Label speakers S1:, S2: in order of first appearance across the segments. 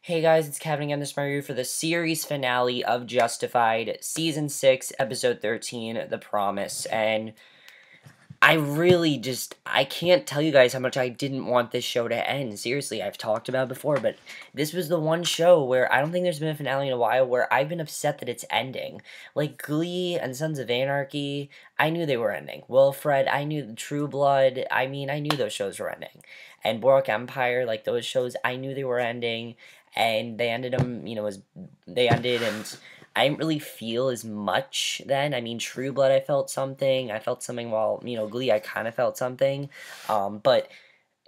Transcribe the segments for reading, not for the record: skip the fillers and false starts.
S1: Hey guys, it's Kevin again this review for the series finale of Justified, Season 6, Episode 13, The Promise, and I can't tell you guys how much I didn't want this show to end. Seriously, I've talked about it before, but this was the one show where I don't think there's been a finale in a while where I've been upset that it's ending. Like Glee and Sons of Anarchy, I knew they were ending. Wilfred, I knew True Blood, I knew those shows were ending. And Boardwalk Empire, like those shows, I knew they were ending, and they ended them, as they ended, and I didn't really feel as much then. True Blood, I felt something. I felt something while, Glee, I kind of felt something. But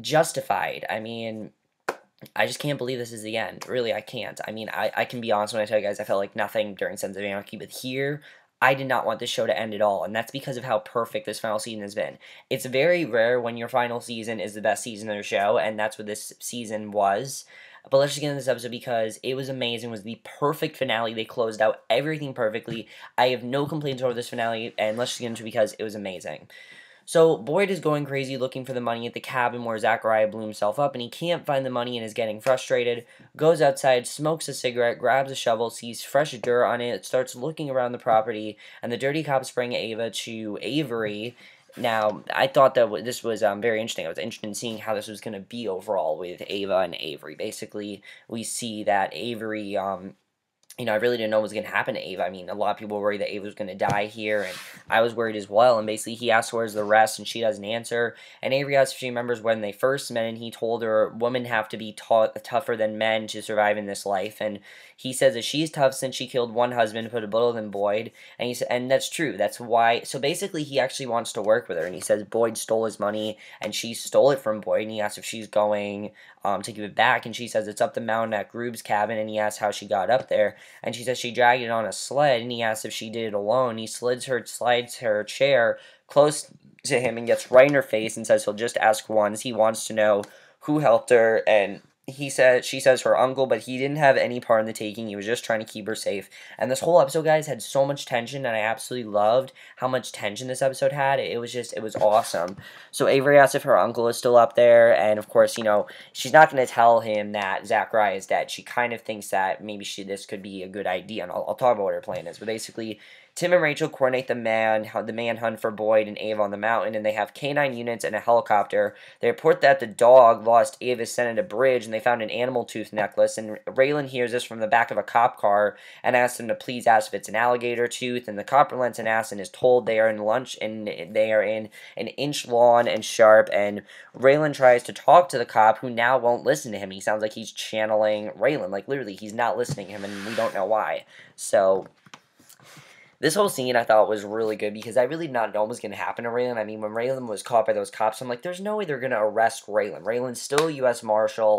S1: Justified, I just can't believe this is the end. Really, I can't. I can be honest when I tell you guys I felt like nothing during Sons of Anarchy, but here, I did not want this show to end at all, and that's because of how perfect this final season has been. It's very rare when your final season is the best season of the show, and that's what this season was. But let's just get into this episode because it was amazing. It was the perfect finale. They closed out everything perfectly. I have no complaints over this finale, and let's just get into it because it was amazing. So Boyd is going crazy looking for the money at the cabin where Zachariah blew himself up, and he can't find the money and is getting frustrated. Goes outside, smokes a cigarette, grabs a shovel, sees fresh dirt on it, starts looking around the property, and the dirty cops bring Ava to Avery. Now, I thought that this was very interesting. I was interested in seeing how this was going to be overall with Ava and Avery. Basically, we see that Avery I really didn't know what was going to happen to Ava. A lot of people were worried that Ava was going to die here, and I was worried as well. And basically, he asks where's the rest, and she doesn't answer. And Avery asks if she remembers when they first met, and he told her women have to be tougher than men to survive in this life. And he says that she's tough since she killed one husband, put a bullet in Boyd. And he said, and that's true. That's why. So basically, he actually wants to work with her, and he says Boyd stole his money, and she stole it from Boyd. And he asks if she's going to give it back, and she says it's up the mountain at Grube's cabin. And he asks how she got up there. And she says she dragged it on a sled, and he asks if she did it alone. He slides her chair close to him and gets right in her face and says he'll just ask once. He wants to know who helped her, and she says her uncle, but he didn't have any part in the taking. He was just trying to keep her safe. And this whole episode, guys, had so much tension, and I absolutely loved how much tension this episode had. It was awesome. So Avery asks if her uncle is still up there, and of course, she's not going to tell him that Zachariah is dead. She kind of thinks that maybe this could be a good idea, and I'll talk about what her plan is. But basically, Tim and Rachel coordinate the manhunt for Boyd and Ava on the mountain, and they have canine units and a helicopter. They report that the dog lost Ava's scent at a bridge, and they found an animal tooth necklace. And Raylan hears this from the back of a cop car and asks him to please ask if it's an alligator tooth. And the cop relents and asks and is told they are in an inch long and sharp. And Raylan tries to talk to the cop, who now won't listen to him. He sounds like he's channeling Raylan. Like, literally, he's not listening to him, and we don't know why. So this whole scene I thought was really good because I really did not know what was going to happen to Raylan. When Raylan was caught by those cops, I'm like, there's no way they're going to arrest Raylan. Raylan's still a U.S. Marshal.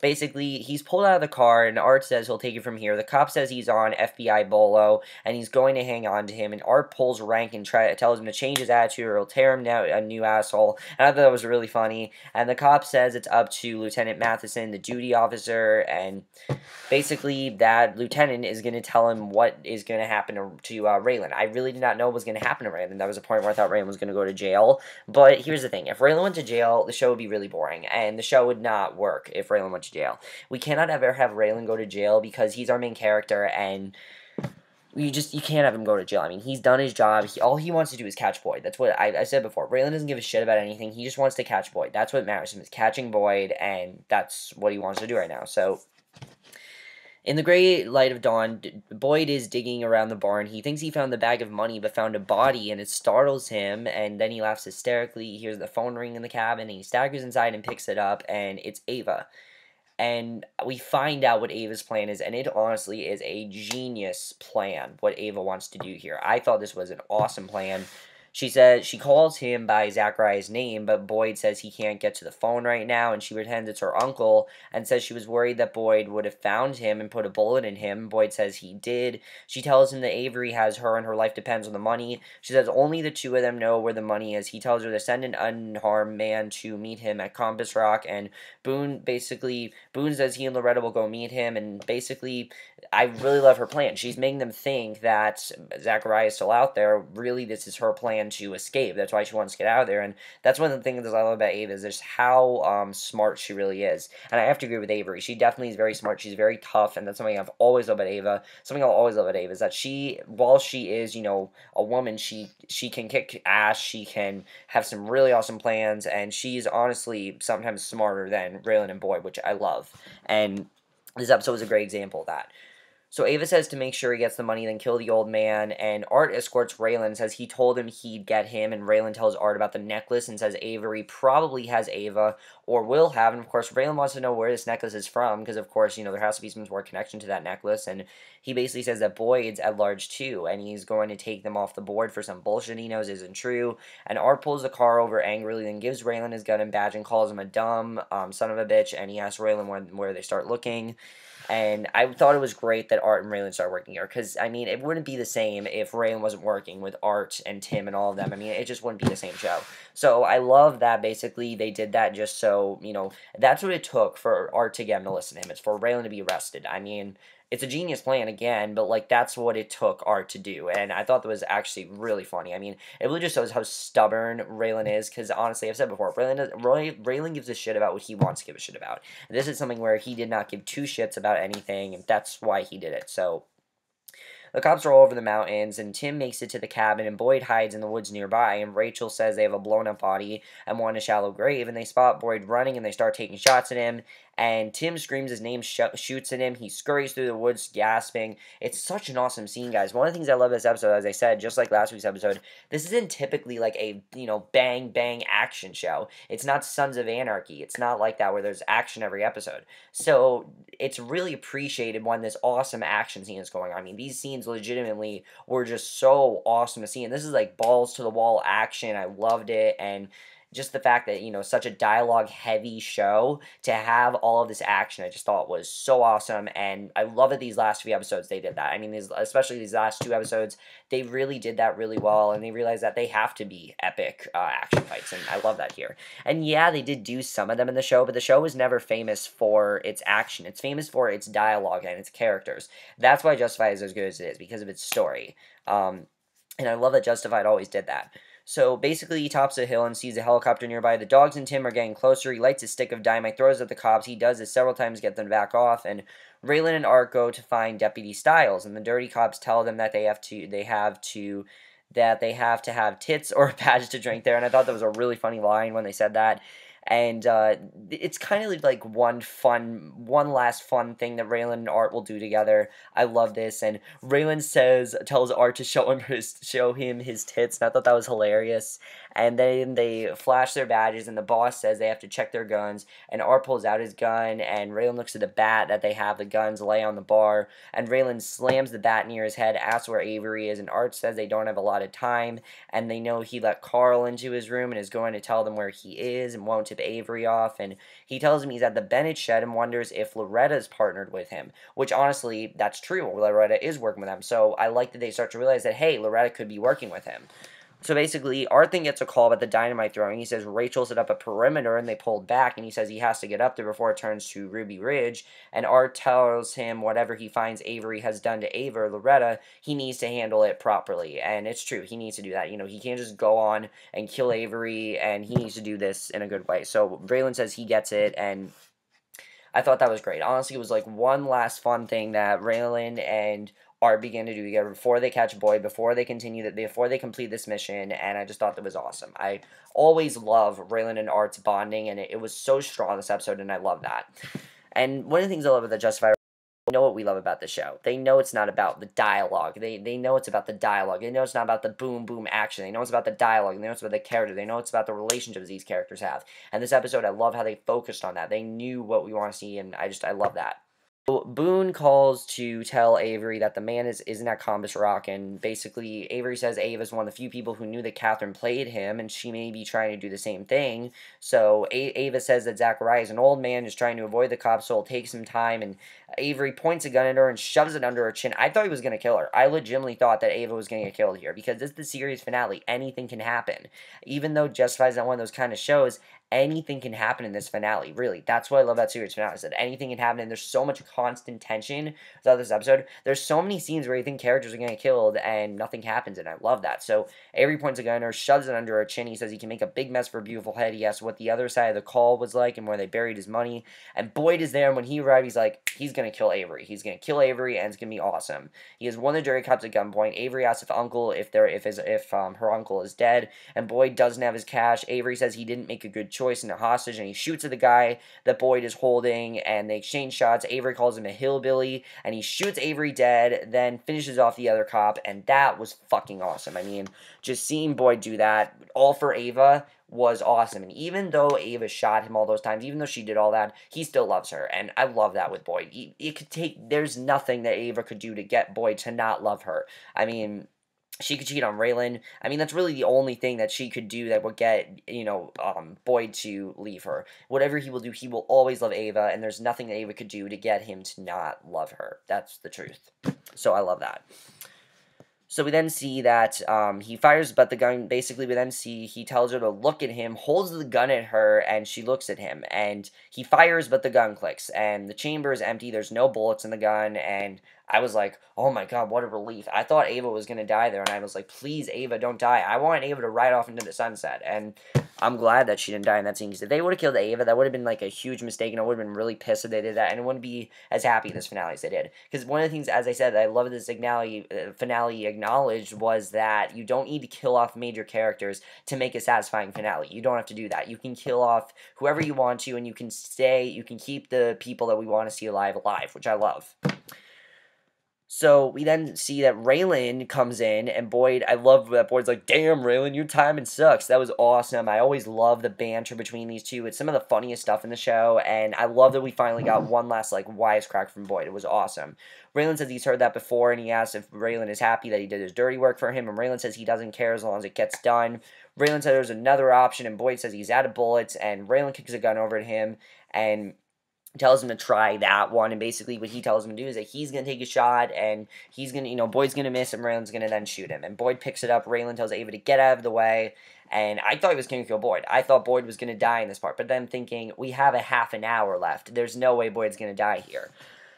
S1: Basically, he's pulled out of the car, and Art says he'll take it from here. The cop says he's on FBI Bolo, and he's going to hang on to him, and Art pulls rank and tells him to change his attitude, or he'll tear him down a new asshole, and I thought that was really funny. And the cop says it's up to Lieutenant Matheson, the duty officer, and basically that lieutenant is going to tell him what is going to happen to Raylan. I really did not know what was going to happen to Raylan. That was a point where I thought Raylan was going to go to jail, but here's the thing. If Raylan went to jail, the show would be really boring, and the show would not work if Raylan went to jail. We cannot ever have Raylan go to jail because he's our main character, and you can't have him go to jail. He's done his job. All he wants to do is catch Boyd. That's what I said before. Raylan doesn't give a shit about anything. He just wants to catch Boyd. That's what matters to him, is catching Boyd, and that's what he wants to do right now. So in the gray light of dawn, Boyd is digging around the barn. He thinks he found the bag of money, but found a body, and it startles him, and then he laughs hysterically. He hears the phone ring in the cabin, and he staggers inside and picks it up, and it's Ava. And we find out what Ava's plan is, and it honestly is a genius plan, what Ava wants to do here. I thought this was an awesome plan. She says she calls him by Zachariah's name, but Boyd says he can't get to the phone right now, and she pretends it's her uncle and says she was worried that Boyd would have found him and put a bullet in him. Boyd says he did. She tells him that Avery has her and her life depends on the money. She says only the two of them know where the money is. He tells her to send an unharmed man to meet him at Compass Rock, and Boone says he and Loretta will go meet him, and basically I really love her plan. She's making them think that Zachariah is still out there. Really, this is her plan plan to escape. That's why she wants to get out of there, and that's one of the things I love about Ava is just how smart she really is. And I have to agree with Avery. She definitely is very smart. She's very tough, and that's something I've always loved about Ava. Something I'll always love about Ava is that while she is, a woman, she can kick ass. She can have some really awesome plans, and she's honestly sometimes smarter than Raylan and Boyd, which I love. And this episode was a great example of that. So Ava says to make sure he gets the money, then kill the old man, and Art escorts Raylan and says he told him he'd get him, and Raylan tells Art about the necklace and says Avery probably has Ava, or will have, and of course Raylan wants to know where this necklace is from, because of course, there has to be some sort of connection to that necklace, and he basically says that Boyd's at large too, and he's going to take them off the board for some bullshit he knows isn't true, and Art pulls the car over angrily, then gives Raylan his gun and badge and calls him a dumb son of a bitch, and he asks Raylan where they start looking. And I thought it was great that Art and Raylan started working here, because, I mean, it wouldn't be the same if Raylan wasn't working with Art and Tim and all of them. I mean, it just wouldn't be the same show. So I love that, basically, they did that just so, that's what it took for Art to get him to listen to him. It's for Raylan to be arrested. I mean, it's a genius plan, again, but, that's what it took Art to do, and I thought that was actually really funny. I mean, it really just shows how stubborn Raylan is, because, honestly, I've said before, Raylan gives a shit about what he wants to give a shit about. This is something where he did not give two shits about anything, and that's why he did it, so... The cops are all over the mountains, and Tim makes it to the cabin, and Boyd hides in the woods nearby, and Rachel says they have a blown-up body and want a shallow grave, and they spot Boyd running, and they start taking shots at him, and Tim screams his name, shoots at him, he scurries through the woods, gasping. It's such an awesome scene, guys. One of the things I love about this episode, as I said, just like last week's episode, this isn't typically like a, bang, bang action show. It's not Sons of Anarchy. It's not like that where there's action every episode. So, it's really appreciated when this awesome action scene is going on. I mean, these scenes legitimately were just so awesome to see, and this is like balls to the wall action. I loved it, and just the fact that, such a dialogue-heavy show, to have all of this action, I just thought was so awesome, and I love that these last few episodes, they did that. I mean, especially these last two episodes, they really did that really well, and they realized that they have to be epic action fights, and I love that here. And yeah, they did do some of them in the show, but the show was never famous for its action. It's famous for its dialogue and its characters. That's why Justified is as good as it is, because of its story. And I love that Justified always did that. So basically, he tops a hill and sees a helicopter nearby. The dogs and Tim are getting closer. He lights a stick of dynamite, throws it at the cops. He does this several times to get them to back off. And Raylan and Art go to find Deputy Stiles. And the dirty cops tell them that they have to have tits or a badge to drink there. And I thought that was a really funny line when they said that. And it's kind of like one last fun thing that Raylan and Art will do together. I love this, and Raylan tells Art to show him his tits, and I thought that was hilarious. And then they flash their badges, and the boss says they have to check their guns, and Art pulls out his gun, and Raylan looks at the bat that they have the guns lay on the bar, and Raylan slams the bat near his head, asks where Avery is, and Art says they don't have a lot of time, and they know he let Carl into his room and is going to tell them where he is and won't tip Avery off, and he tells him he's at the Bennett shed and wonders if Loretta's partnered with him, which honestly, that's true. Loretta is working with him, so I like that they start to realize that, hey, Loretta could be working with him. So basically, Arthur gets a call about the dynamite throwing. He says Rachel set up a perimeter and they pulled back, and he says he has to get up there before it turns to Ruby Ridge. And Art tells him whatever he finds Avery has done to Ava or Loretta, he needs to handle it properly. And it's true, he needs to do that. He can't just go on and kill Avery, and he needs to do this in a good way. So Raylan says he gets it, and I thought that was great. Honestly, it was like one last fun thing that Raylan and Art begin to do together before they catch Boyd, before they complete this mission, and I just thought that was awesome. I always love Raylan and Art's bonding, and it was so strong this episode, and I love that. And one of the things I love about the Justified, they know what we love about the show. They know it's not about the dialogue. They know it's about the dialogue. They know it's not about the boom boom action. They know it's about the dialogue. They know it's about the character. They know it's about the relationships these characters have. And this episode, I love how they focused on that. They knew what we want to see, and I love that. Boone calls to tell Avery that the man isn't at Columbus Rock, and basically Avery says Ava's one of the few people who knew that Catherine played him, and she may be trying to do the same thing. So Ava says that Zachariah is an old man who's trying to avoid the cops, so it'll take some time, and Avery points a gun at her and shoves it under her chin. I thought he was going to kill her. I legitimately thought that Ava was going to get killed here, because this is the series finale. Anything can happen. Even though Justified is not one of those kind of shows, anything can happen in this finale, really. That's what I love about series finales, that anything can happen, and there's so much constant tension throughout this episode. There's so many scenes where you think characters are going to get killed, and nothing happens, and I love that. So Avery points a gun at her, shoves it under her chin. He says he can make a big mess for a beautiful head. He asks what the other side of the call was like and where they buried his money. And Boyd is there, and when he arrived, he's like, he's going to kill Avery. He's going to kill Avery, and it's going to be awesome. He has one of the jury cops at gunpoint. Avery asks if her uncle is dead, and Boyd doesn't have his cash. Avery says he didn't make a good choice in a hostage, and he shoots at the guy that Boyd is holding, and they exchange shots. Avery calls him a hillbilly, and he shoots Avery dead, then finishes off the other cop, and that was fucking awesome. I mean, just seeing Boyd do that, all for Ava, was awesome. And even though Ava shot him all those times, even though she did all that, he still loves her. And I love that with Boyd. There's nothing that Ava could do to get Boyd to not love her. I mean, she could cheat on Raylan. I mean, that's really the only thing that she could do that would get, Boyd to leave her. Whatever he will do, he will always love Ava, and there's nothing that Ava could do to get him to not love her. That's the truth. So I love that. So we then see that he fires, but the gun, basically we then see he tells her to look at him, holds the gun at her, and she looks at him. And he fires, but the gun clicks, and the chamber is empty. There's no bullets in the gun, and I was like, oh my god, what a relief. I thought Ava was going to die there, and I was like, please, Ava, don't die. I want Ava to ride off into the sunset, and I'm glad that she didn't die in that scene, because if they would have killed Ava, that would have been like a huge mistake, and I would have been really pissed if they did that, and it wouldn't be as happy in this finale as they did. Because one of the things, as I said, that I love this finale acknowledged was that you don't need to kill off major characters to make a satisfying finale. You don't have to do that. You can kill off whoever you want to, and you can keep the people that we want to see alive, which I love. So we then see that Raylan comes in, and Boyd, I love that Boyd's like, damn, Raylan, your timing sucks. That was awesome. I always love the banter between these two. It's some of the funniest stuff in the show, and I love that we finally got one last, wisecrack from Boyd. It was awesome. Raylan says he's heard that before, and he asks if Raylan is happy that he did his dirty work for him, and Raylan says he doesn't care as long as it gets done. Raylan says there's another option, and Boyd says he's out of bullets, and Raylan kicks a gun over at him, and tells him to try that one, and basically what he tells him to do is that he's going to take a shot, and he's going to, Boyd's going to miss, and Raylan's going to then shoot him, and Boyd picks it up. Raylan tells Ava to get out of the way, and I thought he was going to kill Boyd. I thought Boyd was going to die in this part, but then thinking, we have a half an hour left. There's no way Boyd's going to die here.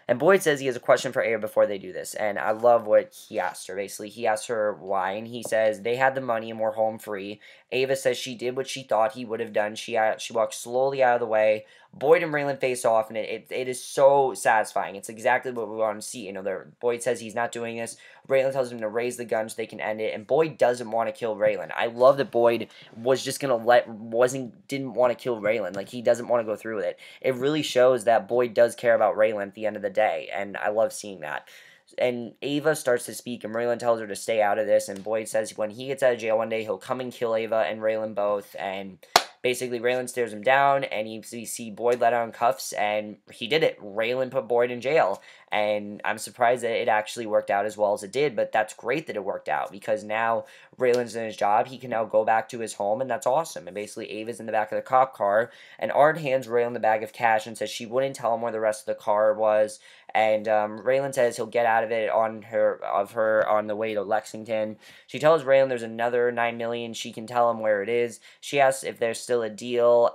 S1: And Boyd says he has a question for Ava before they do this, and I love what he asked her. Basically, he asked her why, and he says they had the money and were home free. Ava says she did what she thought he would have done. She walked slowly out of the way. Boyd and Raylan face off, and it is so satisfying. It's exactly what we want to see. Boyd says he's not doing this. Raylan tells him to raise the gun so they can end it, and Boyd doesn't want to kill Raylan. I love that Boyd was just didn't want to kill Raylan. Like, he doesn't want to go through with it. It really shows that Boyd does care about Raylan at the end of the day, and I love seeing that. And Ava starts to speak, and Raylan tells her to stay out of this, and Boyd says when he gets out of jail one day, he'll come and kill Ava and Raylan both, and basically Raylan stares him down, and you see Boyd let on cuffs, and he did it. Raylan put Boyd in jail, and I'm surprised that it actually worked out as well as it did, but that's great that it worked out, because now Raylan's in his job, he can now go back to his home, and that's awesome. And basically Ava's in the back of the cop car, and Ard hands Raylan the bag of cash and says she wouldn't tell him where the rest of the car was, and Raylan says he'll get out of it on her on the way to Lexington. She tells Raylan there's another $9 million. She can tell him where it is. She asks if there's still a deal,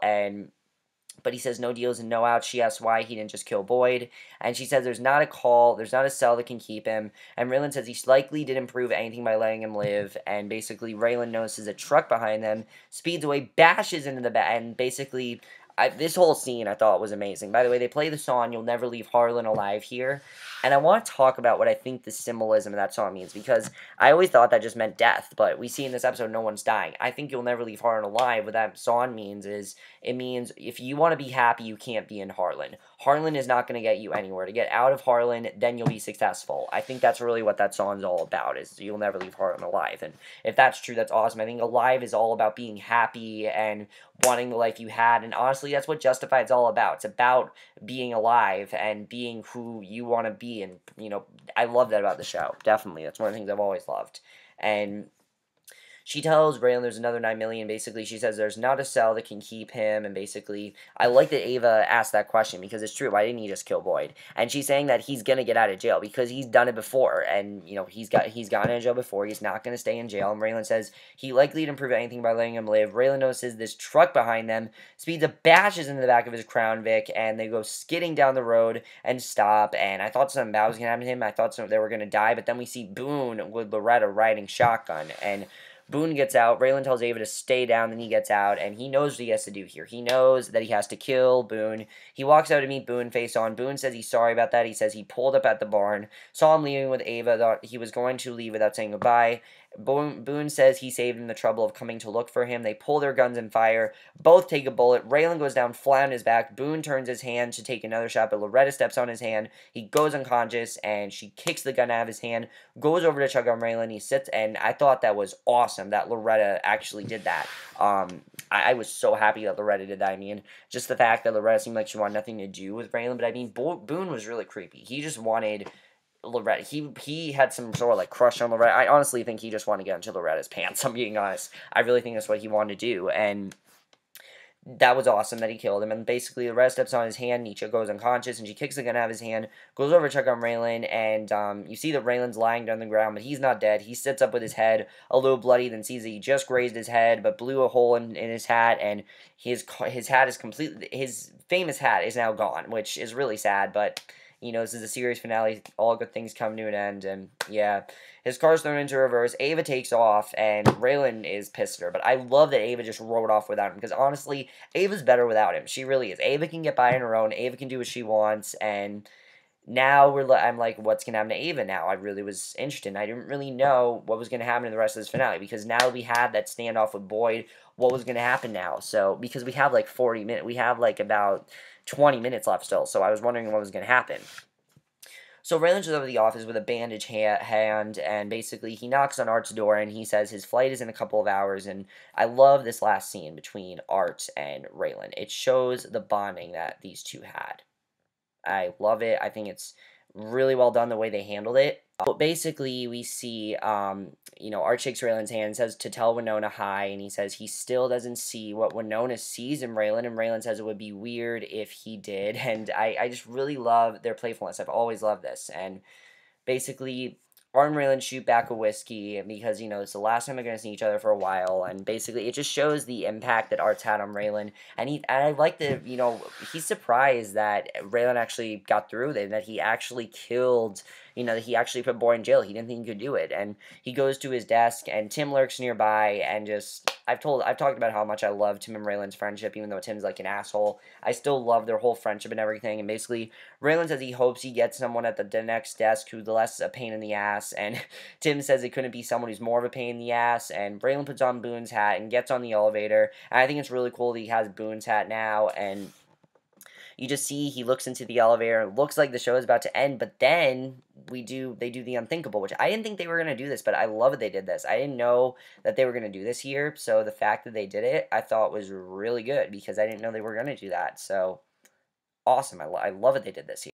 S1: but he says no deals and no outs. She asks why he didn't just kill Boyd, and she says there's not a call, there's not a cell that can keep him, and Raylan says he likely didn't prove anything by letting him live, and basically Raylan notices a truck behind them, speeds away, bashes into the back, and basically this whole scene I thought was amazing. By the way, they play the song "You'll Never Leave Harlan Alive" here, and I want to talk about what I think the symbolism of that song means, because I always thought that just meant death, but we see in this episode no one's dying. I think "You'll Never Leave Harlan Alive," what that song means is, it means if you want to be happy, you can't be in Harlan. Harlan is not going to get you anywhere. To get out of Harlan, then you'll be successful. I think that's really what that song's all about, is you'll never leave Harlan alive, and if that's true, that's awesome. I think alive is all about being happy and wanting the life you had, and honestly, that's what Justified's all about. It's about being alive and being who you want to be, and, I love that about the show. Definitely. That's one of the things I've always loved. And she tells Raylan there's another 9 million. Basically, she says there's not a cell that can keep him, and basically, I like that Ava asked that question because it's true. Why didn't he just kill Boyd? And she's saying that he's gonna get out of jail because he's done it before, and he's gotten out of jail before. He's not gonna stay in jail. And Raylan says he likely didn't prove anything by letting him live. Raylan notices this truck behind them, speeds up, bashes into the back of his Crown Vic, and they go skidding down the road and stop. And I thought something bad was gonna happen to him. I thought they were gonna die, but then we see Boone with Loretta riding shotgun, and Boone gets out. Raylan tells Ava to stay down, then he gets out, and he knows what he has to do here. He knows that he has to kill Boone. He walks out to meet Boone face on. Boone says he's sorry about that. He says he pulled up at the barn, saw him leaving with Ava, thought he was going to leave without saying goodbye. Boone says he saved him the trouble of coming to look for him. They pull their guns and fire. Both take a bullet. Raylan goes down flat on his back. Boone turns his hand to take another shot, but Loretta steps on his hand. He goes unconscious, and she kicks the gun out of his hand, goes over to chug on Raylan. He sits, and I thought that was awesome that Loretta actually did that. I was so happy that Loretta did that. I mean, just the fact that Loretta seemed like she wanted nothing to do with Raylan, but I mean, Boone was really creepy. He just wanted Loretta. He had some sort of like crush on Loretta. I honestly think he just wanted to get into Loretta's pants. I'm being honest. I really think that's what he wanted to do, and that was awesome that he killed him. And basically, Loretta steps on his hand. Nietzsche goes unconscious, and she kicks the gun out of his hand, goes over to check on Raylan, and you see that Raylan's lying down the ground, but he's not dead. He sits up with his head a little bloody, then sees that he just grazed his head, but blew a hole in his hat, and his hat is completely, his famous hat is now gone, which is really sad, but this is a series finale. All good things come to an end, and yeah. His car's thrown into reverse. Ava takes off, and Raylan is pissed at her. But I love that Ava just rode off without him, because honestly, Ava's better without him. She really is. Ava can get by on her own. Ava can do what she wants, and now I'm like, what's going to happen to Ava now? I really was interested. I didn't really know what was going to happen in the rest of this finale, because now we had that standoff with Boyd. What was going to happen now? So, because we have like 40 minutes, we have like about 20 minutes left still, so I was wondering what was going to happen. So Raylan shows up at the office with a bandage hand, and basically he knocks on Art's door, and he says his flight is in a couple of hours, and I love this last scene between Art and Raylan. It shows the bonding that these two had. I love it. I think it's really well done the way they handled it. But basically, we see, Art shakes Raylan's hand and says to tell Winona hi, and he says he still doesn't see what Winona sees in Raylan, and Raylan says it would be weird if he did, and I just really love their playfulness. I've always loved this, and basically, Art and Raylan shoot back a whiskey because, it's the last time they're going to see each other for a while, and basically, it just shows the impact that Art's had on Raylan, and I like that, he's surprised that Raylan actually got through with it, and that he actually killed, that he actually put Boyd in jail. He didn't think he could do it, and he goes to his desk, and Tim lurks nearby, and just, I've talked about how much I love Tim and Raylan's friendship, even though Tim's like an asshole. I still love their whole friendship and everything, and basically, Raylan says he hopes he gets someone at the next desk who's less a pain in the ass, and Tim says it couldn't be someone who's more of a pain in the ass, and Raylan puts on Boone's hat and gets on the elevator, and I think it's really cool that he has Boone's hat now, and you just see he looks into the elevator, it looks like the show is about to end, but then they do the unthinkable, which I didn't think they were going to do this, but I love that they did this. I didn't know that they were going to do this here, so the fact that they did it, I thought was really good, because I didn't know they were going to do that, so awesome. I love that they did this here.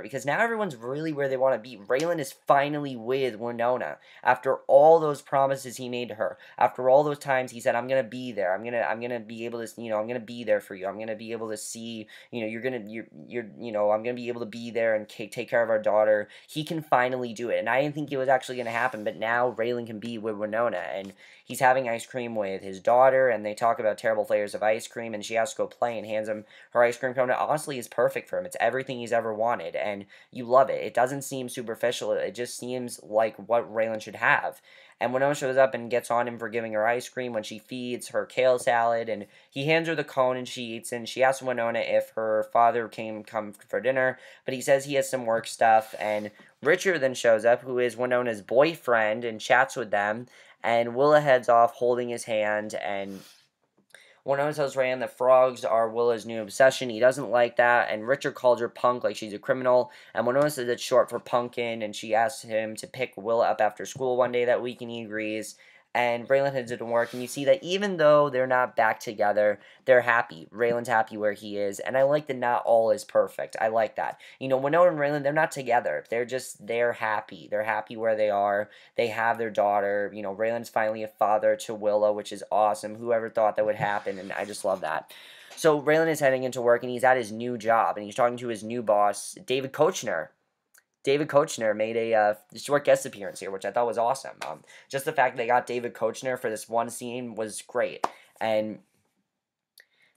S1: Because now everyone's really where they want to be. Raylan is finally with Winona after all those promises he made to her. After all those times he said, "I'm gonna be there. I'm gonna be able to, I'm gonna be there for you. I'm gonna be able to see, I'm gonna be able to be there and take care of our daughter." He can finally do it, and I didn't think it was actually gonna happen. But now Raylan can be with Winona, and he's having ice cream with his daughter, and they talk about terrible flavors of ice cream, and she has to go play and hands him her ice cream cone. It honestly is perfect for him. It's everything he's ever wanted, and you love it. It doesn't seem superficial. It just seems like what Raylan should have. And Winona shows up and gets on him for giving her ice cream when she feeds her kale salad, and he hands her the cone and she eats, and she asks Winona if her father come for dinner, but he says he has some work stuff, and Richard then shows up, who is Winona's boyfriend, and chats with them, and Willa heads off holding his hand, and Winona tells Rand that frogs are Willa's new obsession. He doesn't like that, and Richard calls her punk like she's a criminal, and Winona says it's short for pumpkin, and she asks him to pick Willa up after school one day that week, and he agrees. and Raylan heads into work, and you see that even though they're not back together, they're happy. Raylan's happy where he is, and I like that not all is perfect. I like that. You know, Winona and Raylan, they're not together. They're happy. They're happy where they are. They have their daughter. You know, Raylan's finally a father to Willow, which is awesome. Whoever thought that would happen, and I just love that. So Raylan is heading into work, and he's at his new job, and he's talking to his new boss, David Kochner. David Kochner made a short guest appearance here, which I thought was awesome. Just the fact they got David Kochner for this one scene was great. And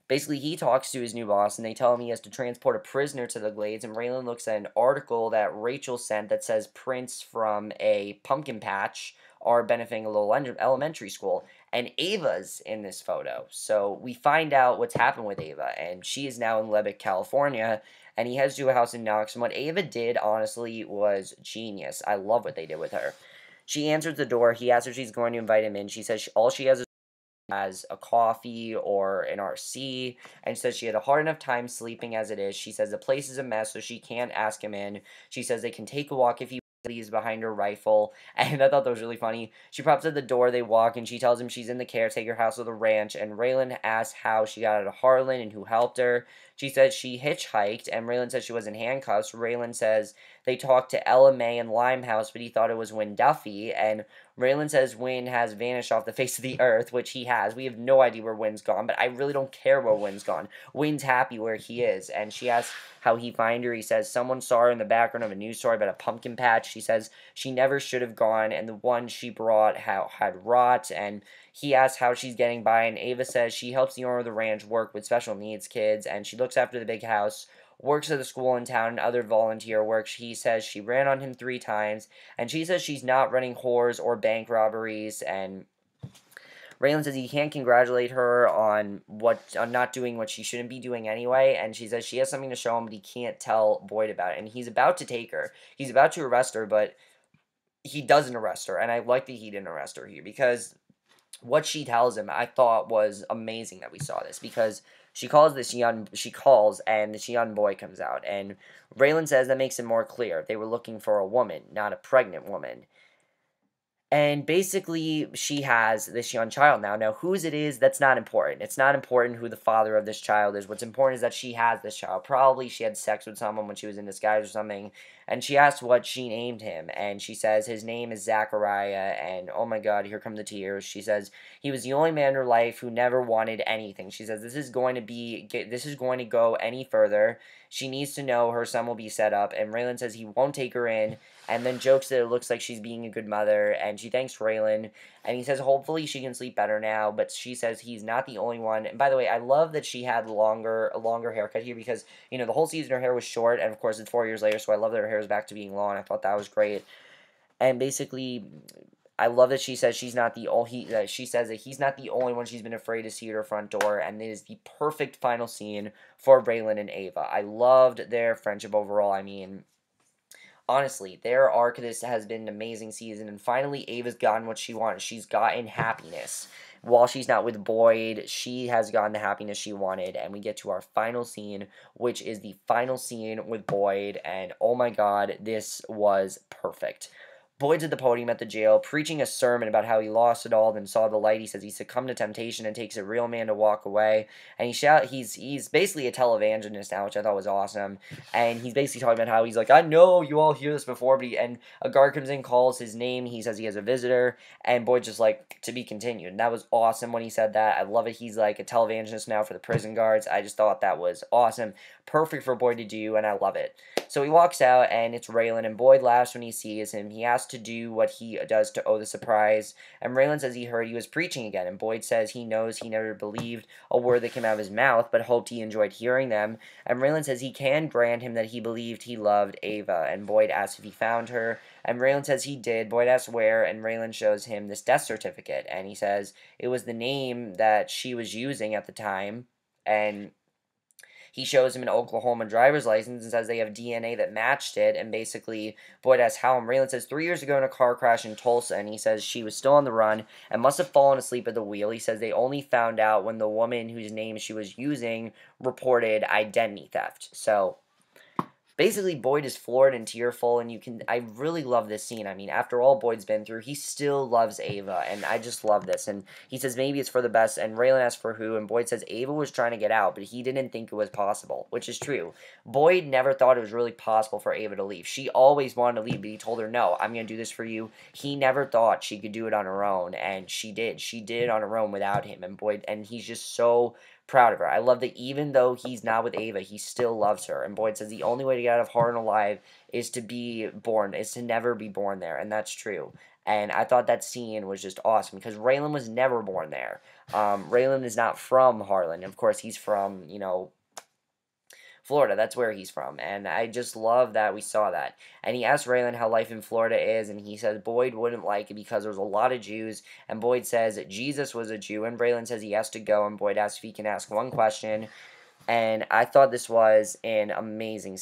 S1: basically, he talks to his new boss, and they tell him he has to transport a prisoner to the Glades, and Raylan looks at an article that Rachel sent that says prints from a pumpkin patch are benefiting a little elementary school, and Ava's in this photo. So we find out what's happened with Ava, and she is now in Lubbock, California, and he heads to a house in Knox, and what Ava did, honestly, was genius. I love what they did with her. She answers the door, he asks her if she's going to invite him in, she says all she has a coffee or an RC, and says she had a hard enough time sleeping as it is. She says the place is a mess, so she can't ask him in. She says they can take a walk if he leaves behind her rifle, and I thought that was really funny. She props at the door, they walk, and she tells him she's in the caretaker house of the ranch, and Raylan asks how she got out of Harlan and who helped her. She says she hitchhiked, and Raylan says she was in handcuffs. Raylan says they talked to Ella May in Limehouse, but he thought it was Wynn Duffy, and Raylan says Wynn has vanished off the face of the earth, which he has. We have no idea where Wynn's gone, but I really don't care where Wynn's gone. Wynn's happy where he is, and she asks how he find her. He says someone saw her in the background of a news story about a pumpkin patch. She says she never should have gone, and the one she brought had rot, and he asks how she's getting by, and Ava says she helps the owner of the ranch work with special needs kids, and she looks after the big house, works at the school in town, and other volunteer work. She says she ran on him 3 times, and she says she's not running whores or bank robberies, and Raylan says he can't congratulate her on not doing what she shouldn't be doing anyway, and she says she has something to show him, but he can't tell Boyd about it, and he's about to take her. He's about to arrest her, but he doesn't arrest her, and I like that he didn't arrest her here, because what she tells him, I thought was amazing that we saw this, because she calls and this young boy comes out, and Raylan says that makes it more clear. They were looking for a woman, not a pregnant woman. And basically, she has this young child now. Now, whose it is, that's not important. It's not important who the father of this child is. What's important is that she has this child. Probably she had sex with someone when she was in disguise or something. And she asks what she named him. And she says his name is Zachariah. And oh my god, here come the tears. She says he was the only man in her life who never wanted anything. She says this is going to go any further. She needs to know her son will be set up. And Raylan says he won't take her in, and then jokes that it looks like she's being a good mother, and she thanks Raylan, and he says hopefully she can sleep better now, but she says he's not the only one. And by the way, I love that she had a longer haircut here, because, you know, the whole season her hair was short, and of course it's 4 years later, so I love that her hair is back to being long. I thought that was great. And basically, I love that she says she says that he's not the only one she's been afraid to see at her front door, and it is the perfect final scene for Raylan and Ava. I loved their friendship overall. I mean, honestly, their arc, this has been an amazing season, and finally Ava's gotten what she wanted. She's gotten happiness. While she's not with Boyd, she has gotten the happiness she wanted, and we get to our final scene, which is the final scene with Boyd, and oh my god, this was perfect. Boyd's at the podium at the jail, preaching a sermon about how he lost it all, then saw the light. He says he succumbed to temptation and takes a real man to walk away. And he's basically a televangelist now, which I thought was awesome. And he's basically talking about how he's like, I know you all hear this before, and a guard comes in, calls his name, he says he has a visitor, and Boyd's just like, to be continued. And that was awesome when he said that. I love it. He's like a televangelist now for the prison guards. I just thought that was awesome. Perfect for Boyd to do, and I love it. So he walks out, and it's Raylan, and Boyd laughs when he sees him. He asks to do what he does to owe the surprise, and Raylan says he heard he was preaching again, and Boyd says he knows he never believed a word that came out of his mouth, but hoped he enjoyed hearing them, and Raylan says he can grant him that he believed he loved Ava, and Boyd asks if he found her, and Raylan says he did. Boyd asks where, and Raylan shows him this death certificate, and he says it was the name that she was using at the time, and he shows him an Oklahoma driver's license and says they have DNA that matched it, and basically Boyd asks how, and Raylan says 3 years ago in a car crash in Tulsa, and he says she was still on the run and must have fallen asleep at the wheel. He says they only found out when the woman whose name she was using reported identity theft. So basically Boyd is floored and tearful, and I really love this scene. I mean, after all Boyd's been through, he still loves Ava, and I just love this. And he says maybe it's for the best, and Raylan asks for who, and Boyd says Ava was trying to get out, but he didn't think it was possible, which is true. Boyd never thought it was really possible for Ava to leave. She always wanted to leave, but he told her, no, I'm going to do this for you. He never thought she could do it on her own, and she did. She did it on her own without him, and Boyd, and he's just so proud of her. I love that even though he's not with Ava, he still loves her. And Boyd says the only way to get out of Harlan alive is to be born, is to never be born there, and that's true. And I thought that scene was just awesome because Raylan was never born there. Raylan is not from Harlan. Of course, he's from, Florida. That's where he's from. And I just love that we saw that. And he asked Raylan how life in Florida is, and he says Boyd wouldn't like it because there's a lot of Jews. And Boyd says Jesus was a Jew, and Raylan says he has to go, and Boyd asks if he can ask one question. And I thought this was an amazing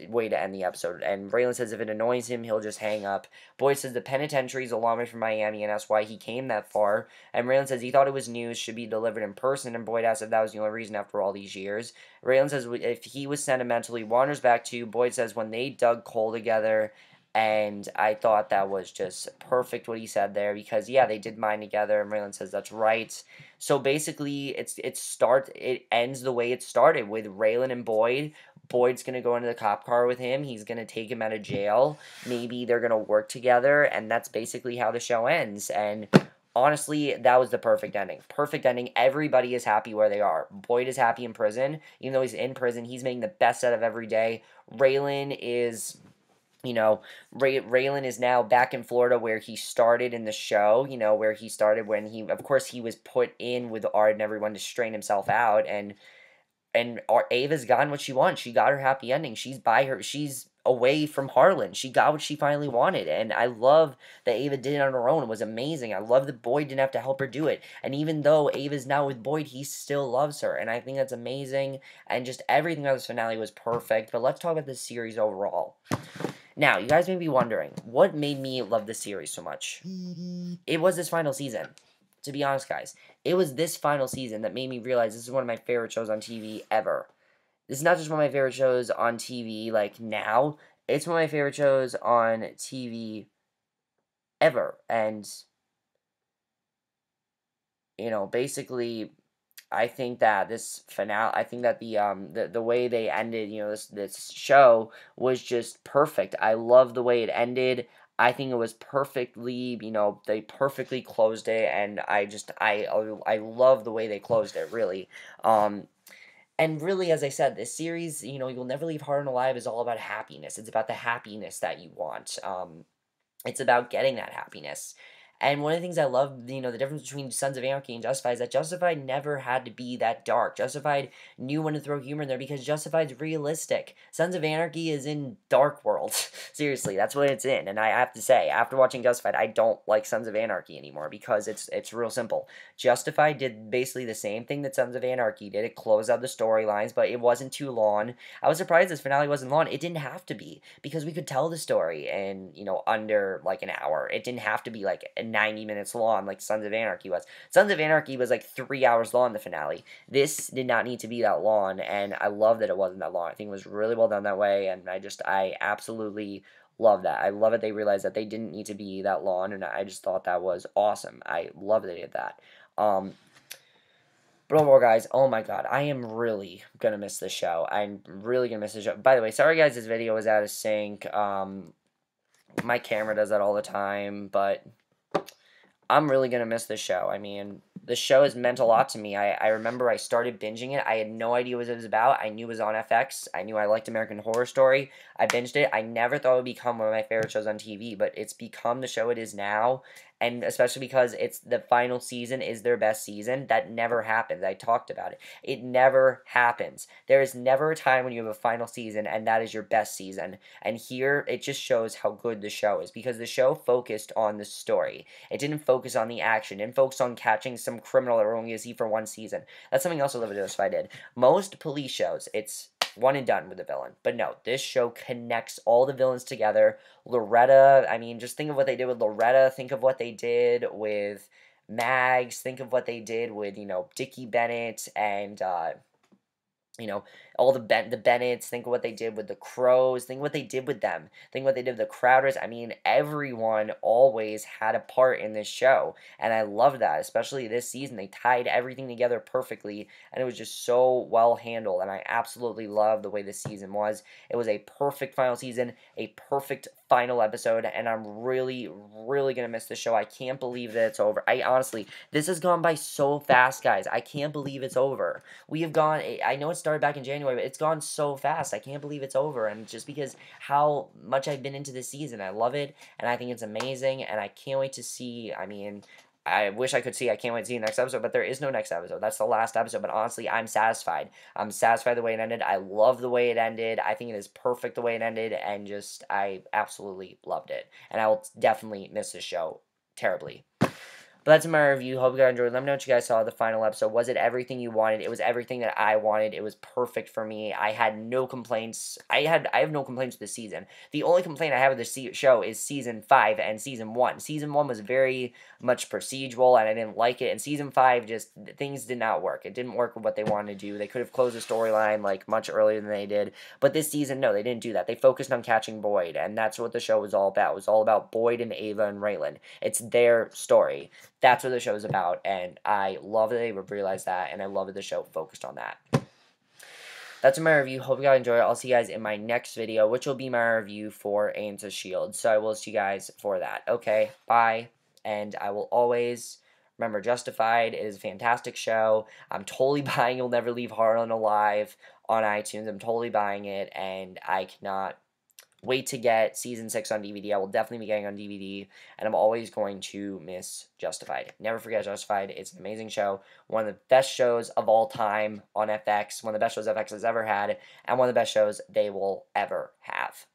S1: way to end the episode. And Raylan says if it annoys him, he'll just hang up. Boyd says the penitentiary is a long way from Miami, and that's why he came that far. And Raylan says he thought it was news, should be delivered in person. And Boyd asks if that was the only reason after all these years. Raylan says if he was sentimental, he wanders back to. Boyd says when they dug coal together. And I thought that was just perfect what he said there because, yeah, they did mine together. And Raylan says that's right. So basically, it ends the way it started with Raylan and Boyd. Boyd's going to go into the cop car with him. He's going to take him out of jail. Maybe they're going to work together. And that's basically how the show ends. And honestly, that was the perfect ending. Perfect ending. Everybody is happy where they are. Boyd is happy in prison. Even though he's in prison, he's making the best out of every day. Raylan is... Raylan is now back in Florida where he started in the show, where he started when of course, he was put in with Art and everyone to strain himself out, and Ava's gotten what she wants. She got her happy ending. She's away from Harlan. She got what she finally wanted, and I love that Ava did it on her own. It was amazing. I love that Boyd didn't have to help her do it, and even though Ava's now with Boyd, he still loves her, and I think that's amazing, and just everything about this finale was perfect. But let's talk about this series overall. Now, you guys may be wondering, what made me love this series so much? It was this final season. To be honest, guys, it was this final season that made me realize this is one of my favorite shows on TV ever. This is not just one of my favorite shows on TV, like, now. It's one of my favorite shows on TV ever. And, basically... I think that this finale, I think that the way they ended, this show was just perfect. I love the way it ended. I think it was perfectly, they perfectly closed it, and I love the way they closed it, really. And really, as I said, this series, You'll Never Leave Harlan Alive is all about happiness. It's about the happiness that you want. It's about getting that happiness. And one of the things I love, the difference between Sons of Anarchy and Justified is that Justified never had to be that dark. Justified knew when to throw humor in there because Justified's realistic. Sons of Anarchy is in dark world. Seriously, that's what it's in. And I have to say, after watching Justified, I don't like Sons of Anarchy anymore because it's real simple. Justified did basically the same thing that Sons of Anarchy did. It closed out the storylines, but it wasn't too long. I was surprised this finale wasn't long. It didn't have to be because we could tell the story in, under like an hour. It didn't have to be like 90 minutes long like Sons of Anarchy was. Sons of Anarchy was like 3 hours long, the finale. This did not need to be that long, and I love that it wasn't that long. I think it was really well done that way, and I absolutely love that. I love it they realized that they didn't need to be that long, and I just thought that was awesome. I love that they did that. But overall, guys, oh my god, I am really gonna miss this show. I'm really gonna miss this show. By the way, sorry guys, this video was out of sync. My camera does that all the time, but I'm really going to miss this show. I mean, the show has meant a lot to me. I remember I started binging it. I had no idea what it was about. I knew it was on FX. I knew I liked American Horror Story. I binged it. I never thought it would become one of my favorite shows on TV, but it's become the show it is now. And especially because it's the final season is their best season. That never happens. I talked about it. It never happens. There is never a time when you have a final season and that is your best season. And here, it just shows how good the show is. Because the show focused on the story. It didn't focus on the action. It didn't focus on catching some criminal that we're only going to see for one season. That's something else I love to do if I did. Most police shows, it's one and done with the villain. But no, this show connects all the villains together. Loretta, I mean, just think of what they did with Loretta. Think of what they did with Mags. Think of what they did with, Dickie Bennett and, all the Bennetts, think of what they did with the Crows, think what they did with them, think what they did with the Crowders. I mean, everyone always had a part in this show, and I love that, especially this season. They tied everything together perfectly, and it was just so well handled, and I absolutely love the way this season was. It was a perfect final season, a perfect final episode, and I'm really, really gonna miss the show. I can't believe that it's over. I honestly, this has gone by so fast, guys. I can't believe it's over. We have gone, I know it started back in January, but it's gone so fast. I can't believe it's over, and just because how much I've been into this season, I love it, and I think it's amazing, and I can't wait to see, I mean, I wish I could see. I can't wait to see the next episode, but there is no next episode. That's the last episode. But honestly, I'm satisfied. I'm satisfied the way it ended. I love the way it ended. I think it is perfect the way it ended, and just I absolutely loved it. And I will definitely miss this show terribly. But that's my review. Hope you guys enjoyed. Let me know what you guys saw of the final episode. Was it everything you wanted? It was everything that I wanted. It was perfect for me. I had no complaints. I have no complaints with this season. The only complaint I have with this show is season 5 and season 1. Season 1 was very much procedural, and I didn't like it. And season 5, just things did not work. It didn't work with what they wanted to do. They could have closed the storyline like much earlier than they did. But this season, no, they didn't do that. They focused on catching Boyd, and that's what the show was all about. It was all about Boyd and Ava and Raylan. It's their story. That's what the show is about, and I love that they realized that, and I love that the show focused on that. That's my review. Hope you guys enjoy it. I'll see you guys in my next video, which will be my review for Agents of S.H.I.E.L.D. So I will see you guys for that. Okay, bye, and I will always remember Justified. It is a fantastic show. I'm totally buying You'll Never Leave Harlan Alive on iTunes. I'm totally buying it, and I cannot wait to get season 6 on DVD. I will definitely be getting on DVD, and I'm always going to miss Justified. Never forget Justified. It's an amazing show. One of the best shows of all time on FX. One of the best shows FX has ever had, and one of the best shows they will ever have.